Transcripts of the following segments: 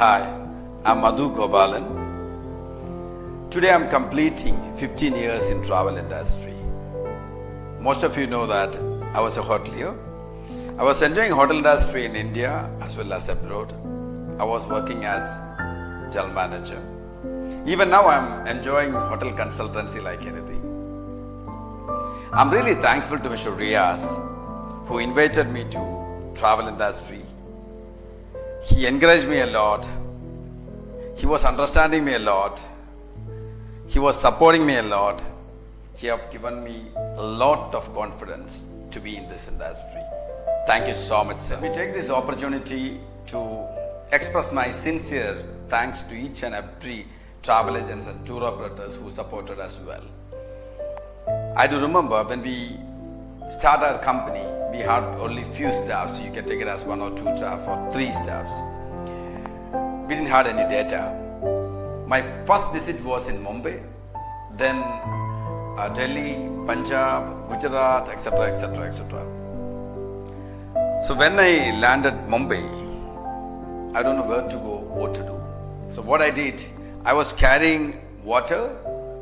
Hi, I'm Madhu Gopalan. Today I'm completing 15 years in travel industry. Most of you know that I was a hotelier. I was enjoying hotel industry in India as well as abroad. I was working as general manager. Even now I'm enjoying hotel consultancy like anything. I'm really thankful to Mr. Riaz who invited me to travel industry. He encouraged me a lot. He was understanding me a lot. He was supporting me a lot. He have given me a lot of confidence to be in this industry. Thank you so much, sir. We take this opportunity to express my sincere thanks to each and every travel agents and tour operators who supported us well. I do remember when we started our company, we had only few staffs. You can take it as 1 or 2 staff or 3 staffs. We didn't have any data. My first visit was in Mumbai, then Delhi, Punjab, Gujarat, etc., etc., etc. So when I landed Mumbai, I don't know where to go, what to do. So what I did, I was carrying water,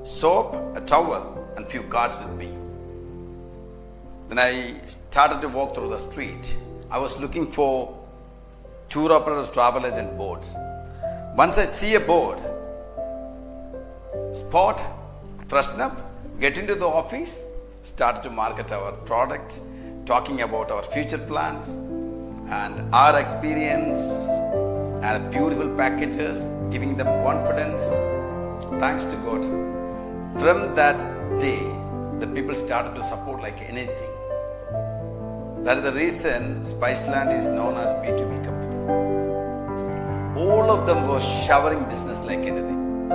soap, a towel, and few cards with me. Then I started to walk through the street. I was looking for tour operators, travel agent boards. Once I see a board, spot, freshen up, get into the office, start to market our product, talking about our future plans and our experience and beautiful packages, giving them confidence. Thanks to God. From that day, the people started to support like anything. That is the reason Spiceland is known as B2B company. All of them were showering business like anything.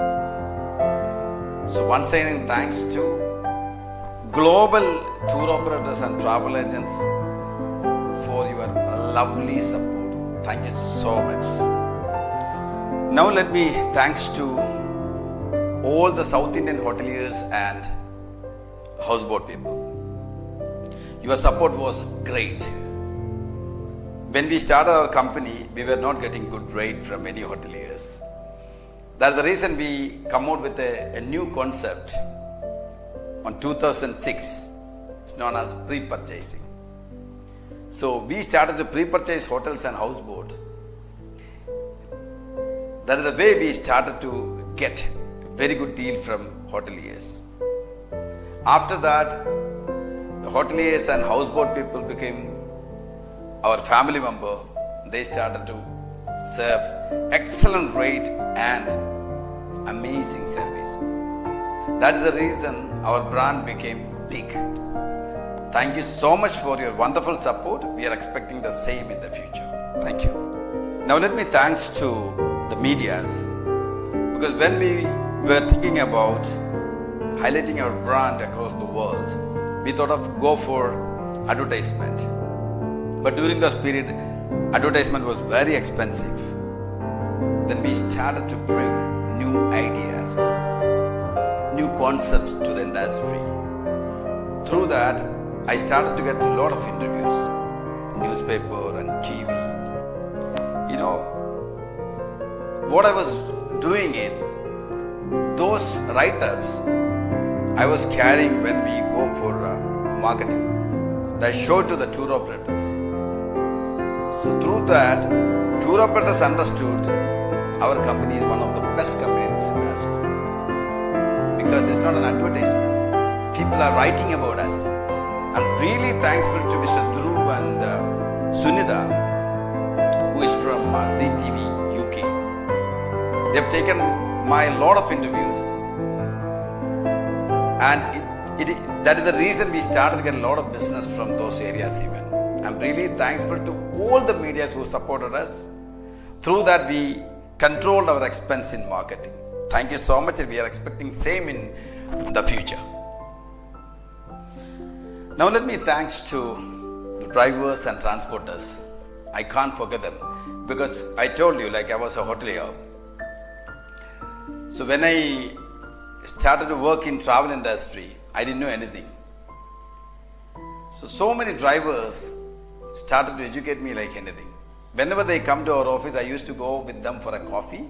So once again, thanks to global tour operators and travel agents for your lovely support. Thank you so much. Now let me thanks to all the South Indian hoteliers and houseboat people. Your support was great. When we started our company, we were not getting good rate from many hoteliers. That's the reason we come out with a new concept on 2006. It's known as pre-purchasing. So we started to pre-purchase hotels and houseboat. That is the way we started to get a very good deal from hoteliers. After that, the hoteliers and houseboat people became our family member. They started to serve excellent rate and amazing service. That is the reason our brand became big. Thank you so much for your wonderful support. We are expecting the same in the future. Thank you. Now let me thanks to the medias, because when we were thinking about highlighting our brand across the world, we thought of go for advertisement. But during this period, advertisement was very expensive. Then we started to bring new ideas, new concepts to the industry. Through that, I started to get a lot of interviews, newspaper and TV. You know, what I was doing in those write-ups, I was carrying when we go for marketing. And I showed to the tour operators. So through that, tour operators understood our company is one of the best companies in this industry. Because it's not an advertisement. People are writing about us. I'm really thankful to Mr. Dhruv and Sunita, who is from ZTV UK. They have taken my lot of interviews. And that is the reason we started to get a lot of business from those areas even. I'm really thankful to all the medias who supported us. Through that, we controlled our expense in marketing. Thank you so much, and we are expecting same in the future. Now let me thanks to the drivers and transporters. I can't forget them because I told you like I was a hotelier. So when I started to work in travel industry, I didn't know anything. So many drivers started to educate me like anything. Whenever they come to our office, I used to go with them for a coffee.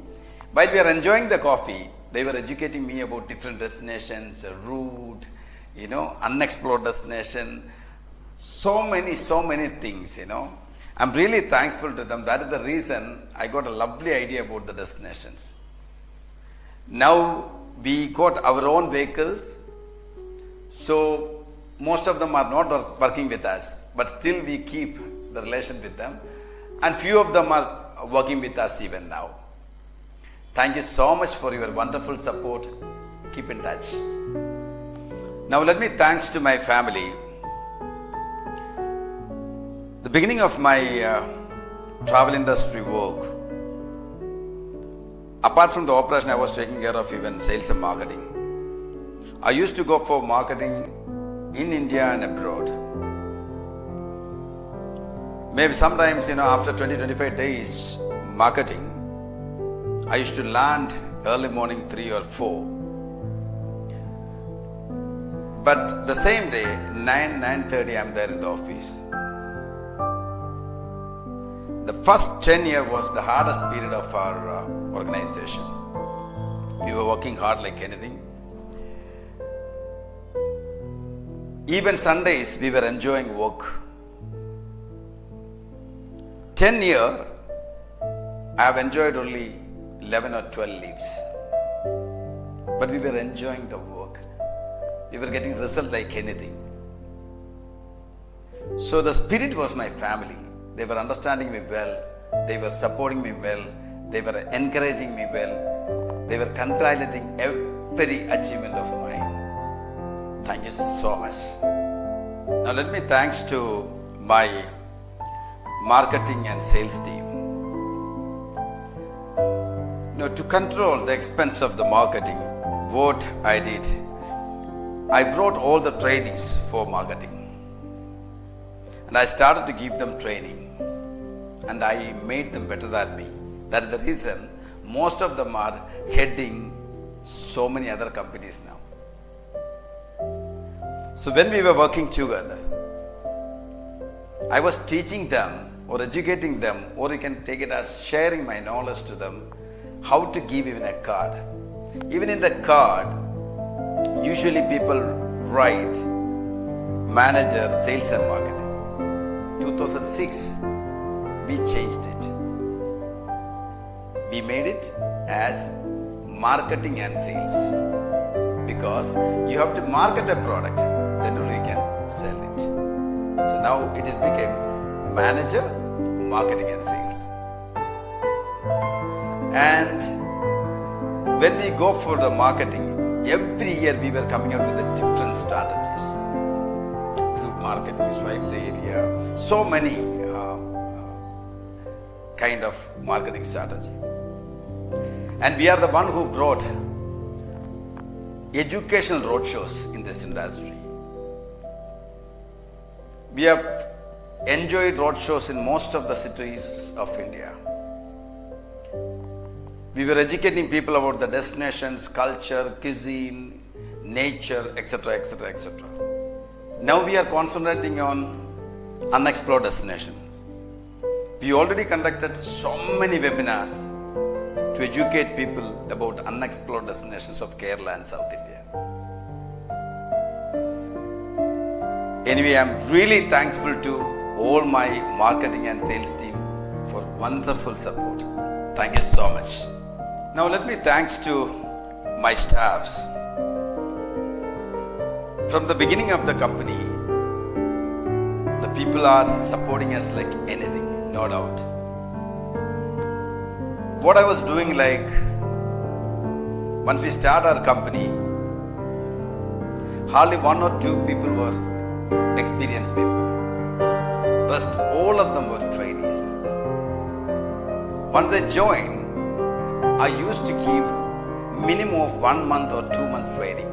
While we are enjoying the coffee, they were educating me about different destinations, the route, unexplored destination, so many things, I'm really thankful to them. That is the reason I got a lovely idea about the destinations. Now we got our own vehicles, so most of them are not working with us, but still we keep the relation with them, and few of them are working with us even now. Thank you so much for your wonderful support. Keep in touch. Now let me thanks to my family. The beginning of my travel industry work, apart from the operation, I was taking care of even sales and marketing. I used to go for marketing in India and abroad. Maybe sometimes, after 20-25 days marketing, I used to land early morning 3 or 4. But the same day, 9:30, I'm there in the office. The first 10 years was the hardest period of our organization. We were working hard like anything. Even Sundays, we were enjoying work. 10 years, I have enjoyed only 11 or 12 leaves. But we were enjoying the work. We were getting result like anything. So the spirit was my family. They were understanding me well. They were supporting me well. They were encouraging me well. They were congratulating every achievement of mine. Thank you so much. Now let me thanks to my marketing and sales team. To control the expense of the marketing, what I did, I brought all the trainees for marketing. And I started to give them training. And I made them better than me. That is the reason most of them are heading so many other companies now. So when we were working together, I was teaching them or educating them, or you can take it as sharing my knowledge to them, how to give even a card. Even in the card, usually people write manager, sales and marketing. 2006, we changed it. We made it as marketing and sales, because you have to market a product, then only you can sell it. So now it has become manager, marketing and sales. And when we go for the marketing, every year we were coming out with the different strategies. Group marketing, swipe the area, so many kind of marketing strategy. And we are the one who brought educational roadshows in this industry. We have enjoyed roadshows in most of the cities of India. We were educating people about the destinations, culture, cuisine, nature, etc., etc., etc. Now we are concentrating on unexplored destinations. We already conducted so many webinars to educate people about unexplored destinations of Kerala and South India. Anyway, I'm really thankful to all my marketing and sales team for wonderful support. Thank you so much. Now let me thanks to my staffs. From the beginning of the company, the people are supporting us like anything, no doubt. What I was doing, like, once we start our company, hardly 1 or 2 people were experienced people. Rest, all of them were trainees. Once they joined, I used to give minimum of 1 month or 2 month training.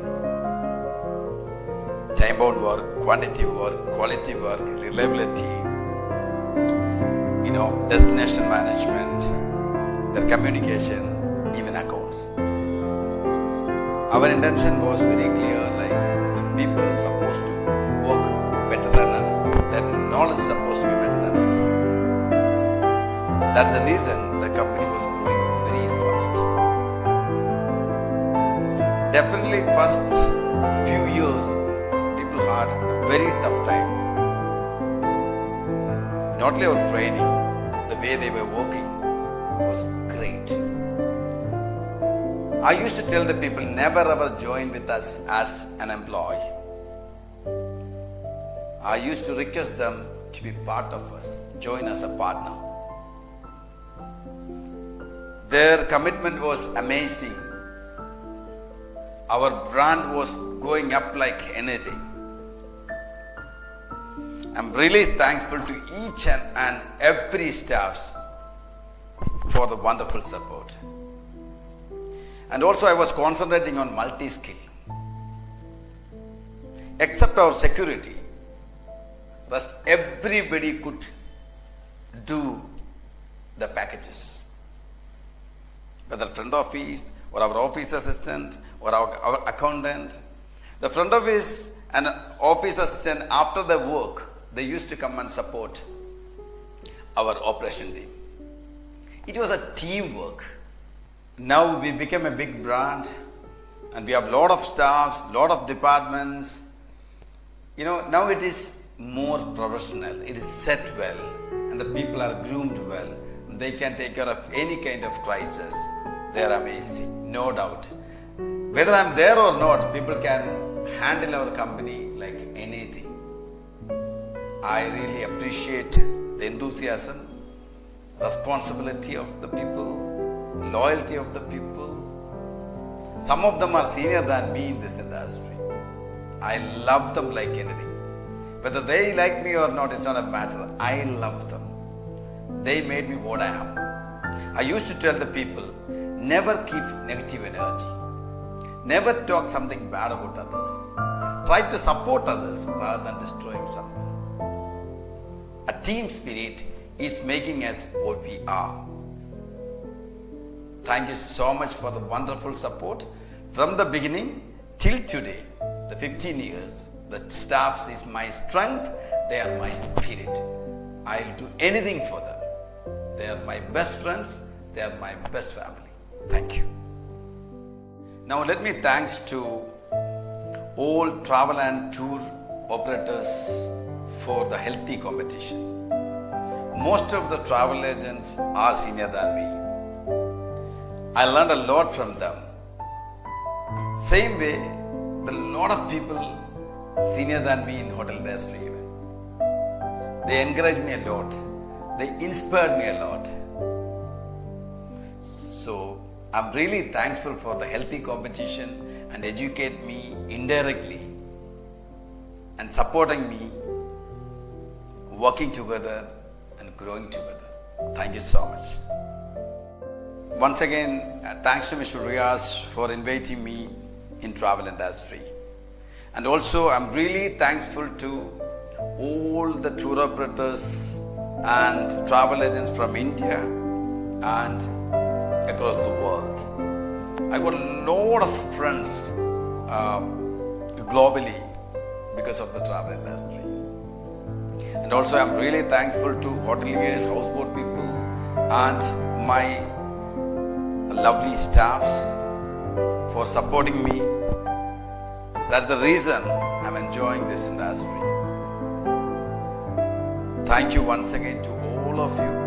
Time-bound work, quantity work, quality work, reliability, destination management, their communication, even accounts. Our intention was very clear, like the people are supposed to work better than us, their knowledge is supposed to be better than us. That's the reason the company was growing very fast. Definitely, first few years, people had a very tough time. Not only our training, the way they were working was great. I used to tell the people, never ever join with us as an employee. I used to request them to be part of us, join as a partner. Their commitment was amazing. Our brand was going up like anything. I'm really thankful to each and every staff for the wonderful support. And also I was concentrating on multi-skill. Except our security, rest everybody could do the packages. Whether front office or our office assistant or our accountant. The front office and office assistant, after the work, they used to come and support our operation team. It was a teamwork. Now we became a big brand and we have a lot of staffs, lot of departments. Now it is more professional. It is set well and the people are groomed well. They can take care of any kind of crisis. They are amazing, no doubt. Whether I'm there or not, people can handle our company like anything. I really appreciate the enthusiasm, responsibility of the people, loyalty of the people. Some of them are senior than me in this industry. I love them like anything. Whether they like me or not, it's not a matter. I love them. They made me what I am. I used to tell the people, never keep negative energy. Never talk something bad about others. Try to support others rather than destroying someone. A team spirit is making us what we are. Thank you so much for the wonderful support. From the beginning till today, the 15 years, the staff is my strength, they are my spirit. I'll do anything for them. They are my best friends, they are my best family. Thank you. Now let me thanks to all travel and tour operators for the healthy competition. Most of the travel agents are senior than me. I learned a lot from them. Same way, a lot of people senior than me in hotel industry even. They encouraged me a lot. They inspired me a lot. So I'm really thankful for the healthy competition and educate me indirectly and supporting me, working together and growing together. Thank you so much. Once again, thanks to Mr. Riaz for inviting me in travel industry. And also I'm really thankful to all the tour operators and travel agents from India and across the world. I got a lot of friends globally because of the travel industry. And also I'm really thankful to hoteliers, houseboat people and my lovely staffs for supporting me. That's the reason I'm enjoying this industry. Thank you once again to all of you.